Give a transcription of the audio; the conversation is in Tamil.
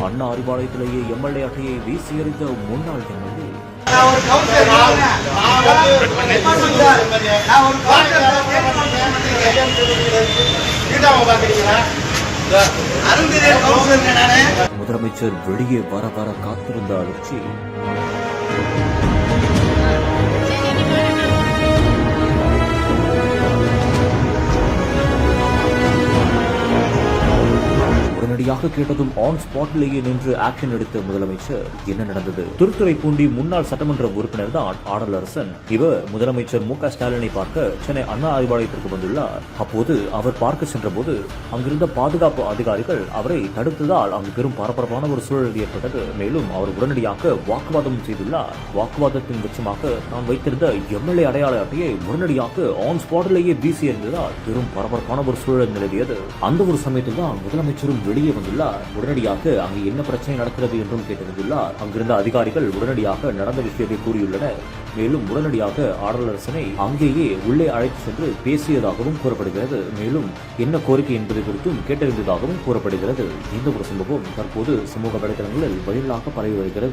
அண்ணா அறிவாலயத்திலேயே எம்எல்ஏ அட்டையை வீசி எறிந்த முன்னாள் எம்எல்ஏ. முதலமைச்சர் வெளியே வர வர காத்திருந்த அதிர்ச்சி. உடனடியாக கேட்டதும் ஆன் ஸ்பாட்டிலேயே நின்று ஆக்ஷன் எடுத்த முதலமைச்சர். என்ன நடந்தது? திருத்துறைப்பூண்டி முன்னாள் சட்டமன்ற உறுப்பினர் தான் ஆடலரசன். இவர் முதலமைச்சர் மு.க. ஸ்டாலினை பார்க்க சென்னை அண்ணா அறிவாலயத்திற்கு வந்துள்ளார். அப்போது அவர் பார்க்க சென்ற போது அங்கிருந்த பாதுகாப்பு அதிகாரிகள் அவரை தடுத்ததால் அங்கு பெரும் பரபரப்பான ஒரு சூழல் ஏற்பட்டது. மேலும் அவர் உடனடியாக வாக்குவாதம் செய்துள்ளார். வாக்குவாதத்தின் உச்சமாக நான் வைத்திருந்த எம்எல்ஏ அடையாள அட்டையை உடனடியாக ஆன் ஸ்பாட்டிலேயே வீசி எறிந்ததால் பெரும் பரபரப்பான ஒரு சூழல் நிலவியது. அந்த ஒரு சமயத்தில் தான் முதலமைச்சரும் வெளியே வந்துள்ளார். உடனடியாக அங்கு என்ன பிரச்சனை நடக்கிறது என்றும் கேட்டறிந்துள்ளார். அங்கிருந்த அதிகாரிகள் உடனடியாக நடந்த விஷயத்தை கூறியுள்ளனர். மேலும் உடனடியாக ஆடலரசனை அங்கேயே உள்ளே அழைத்து சென்று பேசியதாகவும் கூறப்படுகிறது. மேலும் என்ன கோரிக்கை என்பது குறித்தும் கேட்டறிந்ததாகவும் கூறப்படுகிறது. இந்த ஒரு சம்பவம் தற்போது சமூக வலைதளங்களில் பதிலாக பரவி வருகிறது.